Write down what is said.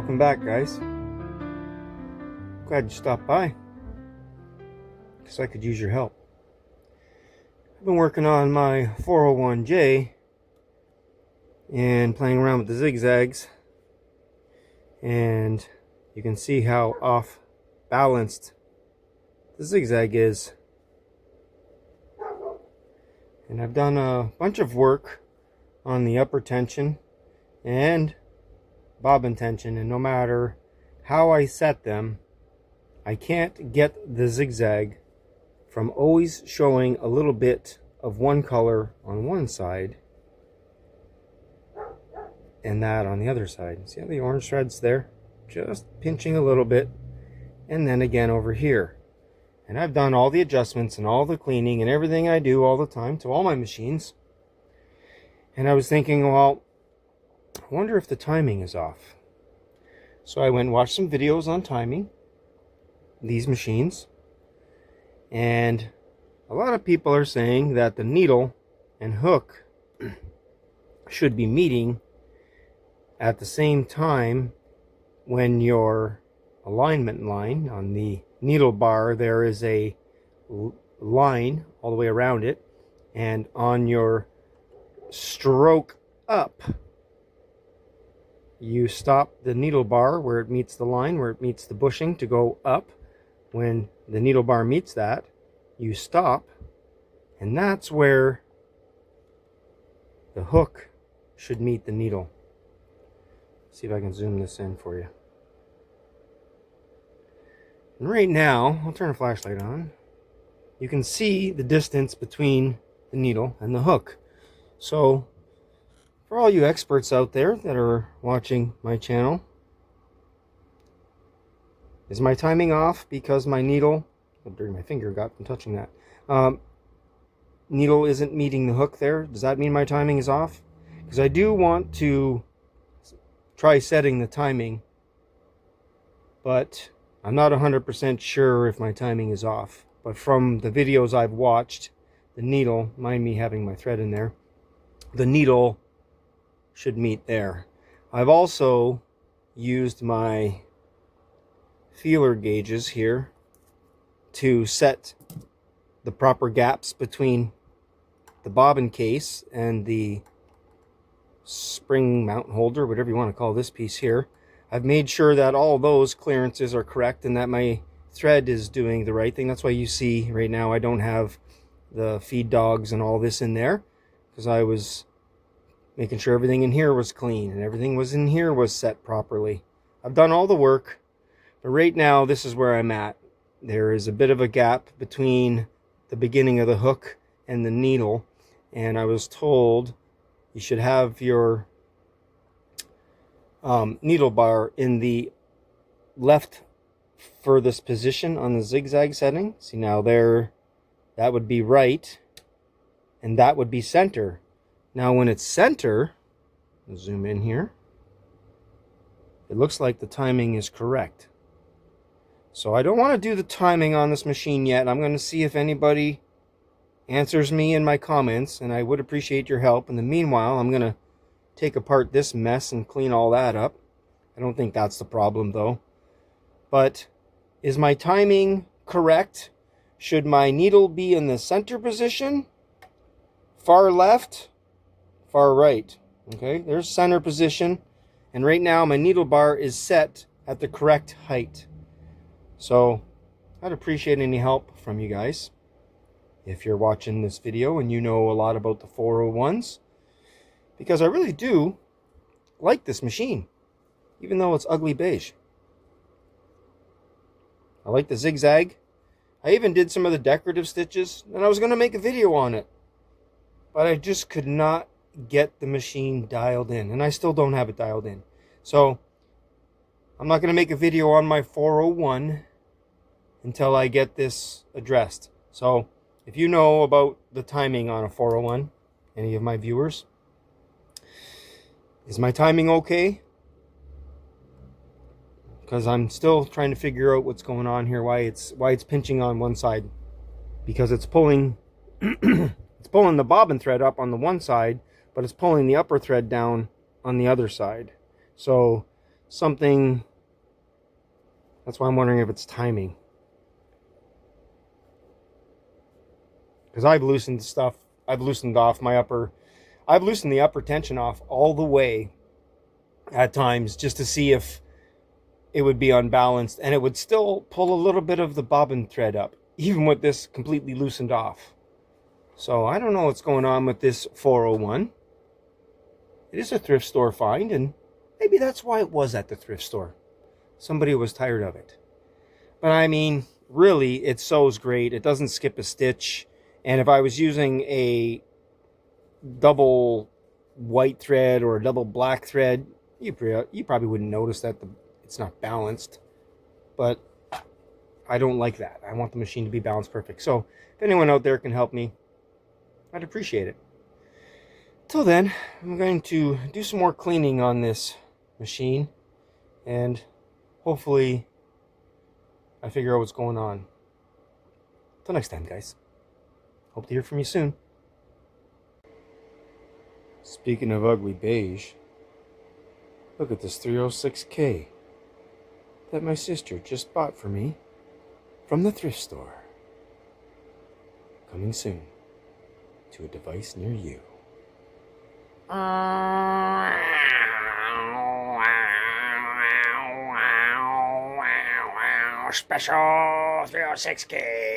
Welcome back, guys. Glad you stopped by, because I could use your help. I've been working on my 401J and playing around with the zigzags, and you can see how off balanced the zigzag is. And I've done a bunch of work on the upper tension and bobbin tension, and no matter how I set them, I can't get the zigzag from always showing a little bit of one color on one side and that on the other side. See how the orange thread's there? Just pinching a little bit, and then again over here. And I've done all the adjustments and all the cleaning and everything I do all the time to all my machines. And I was thinking, well, I wonder if the timing is off. So I went and watched some videos on timing these machines, and a lot of people are saying that the needle and hook should be meeting at the same time. When your alignment line on the needle bar, there is a line all the way around it, and on your stroke up, you stop the needle bar where it meets the line, where it meets the bushing to go up. When the needle bar meets that, you stop, and that's where the hook should meet the needle. See if I can zoom this in for you. And right now, I'll turn a flashlight on. You can see the distance between the needle and the hook. So, for all you experts out there that are watching my channel, is my timing off because my needle, how dirty my finger got from touching that, needle isn't meeting the hook there? Does that mean my timing is off? Because I do want to try setting the timing, but I'm not 100% sure if my timing is off. But from the videos I've watched, the needle, mind me having my thread in there, the needle should meet there. I've also used my feeler gauges here to set the proper gaps between the bobbin case and the spring mount holder, whatever you want to call this piece here. I've made sure that all those clearances are correct and that my thread is doing the right thing. That's why you see right now I don't have the feed dogs and all this in there, because I was making sure everything in here was clean and everything was in here was set properly. I've done all the work, but right now this is where I'm at. There is a bit of a gap between the beginning of the hook and the needle, and I was told you should have your needle bar in the left furthest position on the zigzag setting. See now there, that would be right, and that would be center. Now when it's center, I'll zoom in here, it looks like the timing is correct. So I don't want to do the timing on this machine yet. I'm going to see if anybody answers me in my comments, and I would appreciate your help. In the meanwhile, I'm going to take apart this mess and clean all that up. I don't think that's the problem though. But is my timing correct? Should my needle be in the center position? Far left? Far right? Okay, there's center position. And right now my needle bar is set at the correct height. So I'd appreciate any help from you guys. If you're watching this video and you know a lot about the 401s, because I really do like this machine, even though it's ugly beige. I like the zigzag. I even did some of the decorative stitches, and I was going to make a video on it, but I just could not get the machine dialed in, and I still don't have it dialed in. So I'm not going to make a video on my 401 until I get this addressed. So if you know about the timing on a 401, any of my viewers, is my timing okay? Because I'm still trying to figure out what's going on here, why it's pinching on one side, because it's pulling it's pulling the bobbin thread up on the one side, but it's pulling the upper thread down on the other side. So something. That's why I'm wondering if it's timing. Because I've loosened stuff. I've loosened off my upper. I've loosened the upper tension off all the way at times just to see if it would be unbalanced, and it would still pull a little bit of the bobbin thread up, even with this completely loosened off. So I don't know what's going on with this 401. It is a thrift store find, and maybe that's why it was at the thrift store. Somebody was tired of it. But I mean, really, it sews great. It doesn't skip a stitch. And if I was using a double white thread or a double black thread, you probably wouldn't notice that it's not balanced. But I don't like that. I want the machine to be balanced perfect. So if anyone out there can help me, I'd appreciate it. Till then, I'm going to do some more cleaning on this machine, and hopefully I figure out what's going on. Till next time, guys. Hope to hear from you soon. Speaking of ugly beige, look at this 306K that my sister just bought for me from the thrift store. Coming soon to a device near you. Special 306K.